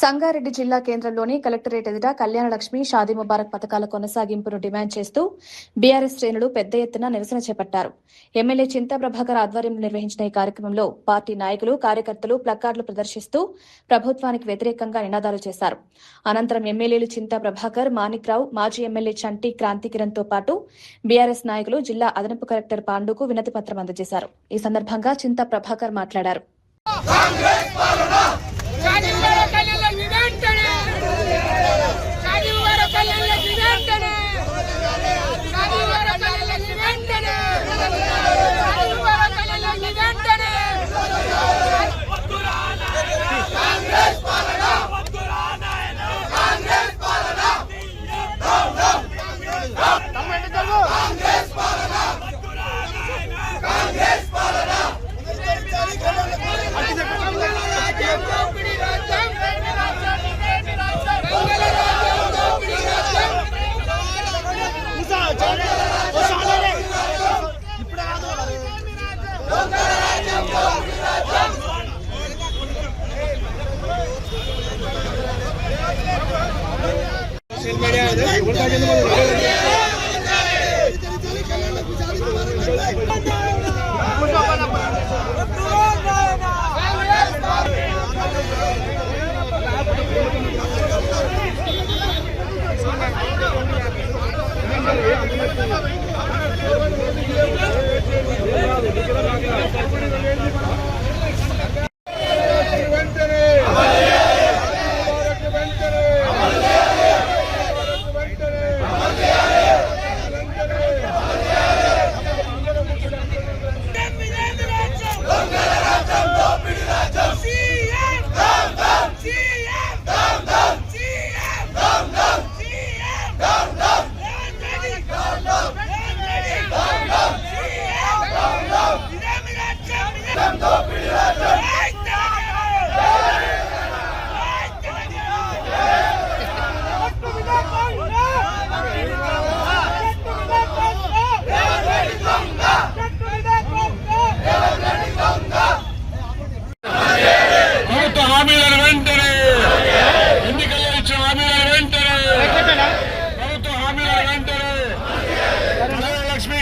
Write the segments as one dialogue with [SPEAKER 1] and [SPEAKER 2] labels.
[SPEAKER 1] సంగారెడ్డి జిల్లా కేంద్రంలోని కలెక్టరేట్ ఎదుట కళ్యాణలక్ష్మి షాదీ ముబారక్ పథకాల కొనసాగింపును డిమాండ్ చేస్తూ బీఆర్ఎస్ శ్రేణులు పెద్ద ఎత్తున నిరసన చేపట్టారు. ఎమ్మెల్యే చింతా ప్రభాకర్ ఆధ్వర్యంలో నిర్వహించిన ఈ కార్యక్రమంలో పార్టీ నాయకులు, కార్యకర్తలు ప్లకార్డులు ప్రదర్శిస్తూ ప్రభుత్వానికి వ్యతిరేకంగా నినాదాలు చేశారు. అనంతరం ఎమ్మెల్యేలు చింతా ప్రభాకర్, మాణిక్రావు, మాజీ ఎమ్మెల్యే చంటి క్రాంతికిరణ్ తో పాటు బీఆర్ఎస్ నాయకులు జిల్లా అదనపు కలెక్టర్ పాండుకు వినతిపత్రం అందజేశారు. ఈ సందర్భంగా చింతా ప్రభాకర్ మాట్లాడారు.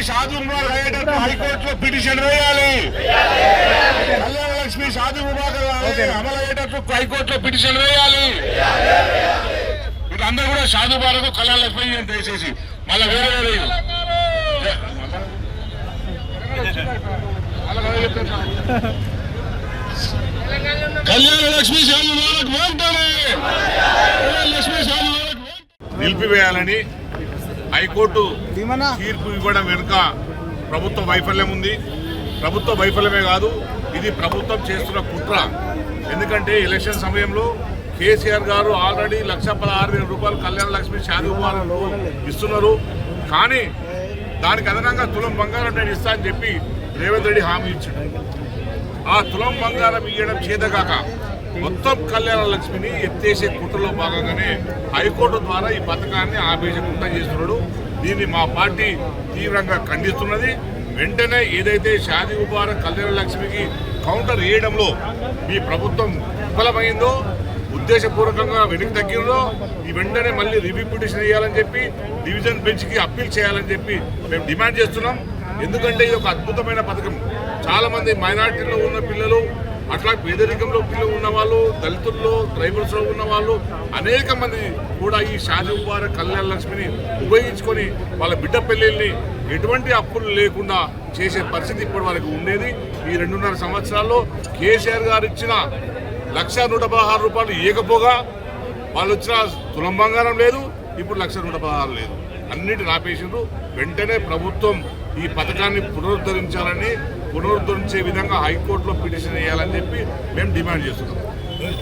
[SPEAKER 2] షాదీ ముబారక్ అయ్యేటట్టు హైకోర్టులో పిటిషన్ వేయాలి. కళ్యాణలక్ష్మి షాదీ ముబారక్ అమలు అయ్యేటట్టు హైకోర్టులో పిటిషన్ వేయాలి. వీళ్ళందరూ కూడా షాదీ ముబారక్ కళ్యాణలక్ష్మి దయచేసి మళ్ళీ వేరే కళ్యాణలక్ష్మి షాదీ ముబారక్ వెంటనే కళ్యాణలక్ష్మి షాదీ ముబారక్ నిలిపివేయాలని హైకోర్టు తీర్పు ఇవ్వడం వెనుక ప్రభుత్వ వైఫల్యం ఉంది. ప్రభుత్వ వైఫల్యమే కాదు, ఇది ప్రభుత్వం చేస్తున్న కుట్ర. ఎందుకంటే ఎలక్షన్ సమయంలో కేసీఆర్ గారు ఆల్రెడీ 1,16,000 రూపాయలు కళ్యాణలక్ష్మి షాదీ ముబారక్ ఇస్తున్నారు. కానీ దానికి అదనంగా తులం బంగారం నేను ఇస్తా అని చెప్పి రేవంత్ రెడ్డి హామీ ఇచ్చాడు. ఆ తులం బంగారం ఇవ్వడం చేతగాక మొత్తం కళ్యాణలక్ష్మిని ఎత్తేసే కుట్రలో భాగంగానే హైకోర్టు ద్వారా ఈ పథకాన్ని ఆపేసే కుట్ర చేస్తున్నాడు. దీన్ని మా పార్టీ తీవ్రంగా ఖండిస్తున్నది. వెంటనే ఏదైతే షాదీ ముబారక్ కళ్యాణలక్ష్మికి కౌంటర్ వేయడంలో మీ ప్రభుత్వం విఫలమైందో, ఉద్దేశపూర్వకంగా వెనక్కి తగ్గిందో, ఈ వెంటనే మళ్ళీ రివ్యూ పిటిషన్ వేయాలని చెప్పి డివిజన్ బెంచ్కి అప్పీల్ చేయాలని చెప్పి మేము డిమాండ్ చేస్తున్నాం. ఎందుకంటే ఇది ఒక అద్భుతమైన పథకం. చాలామంది మైనారిటీలో ఉన్న పిల్లలు, అట్లా పేదరికంలో పిల్లలు ఉన్నవాళ్ళు, దళితుల్లో, ట్రైబల్స్లో ఉన్న వాళ్ళు అనేక మంది కూడా ఈ షాదీ ముబారక్ కళ్యాణలక్ష్మిని ఉపయోగించుకొని వాళ్ళ బిడ్డ పెళ్ళిళ్ళని ఎటువంటి అప్పులు లేకుండా చేసే పరిస్థితి ఇప్పటి వరకు ఉండేది. ఈ 2.5 సంవత్సరాల్లో కేసీఆర్ గారు ఇచ్చిన 1,116 రూపాయలు ఇవ్వకపోగా వాళ్ళు వచ్చిన తులం బంగారం లేదు, ఇప్పుడు 1,116 లేదు, అన్నిటిని ఆపేసిండ్రు. వెంటనే ప్రభుత్వం ఈ పథకాన్ని పునరుద్ధరించాలని, పునరుద్ధరించే విధంగా హైకోర్టులో పిటిషన్ వేయాలని చెప్పి మేము డిమాండ్ చేస్తున్నాం.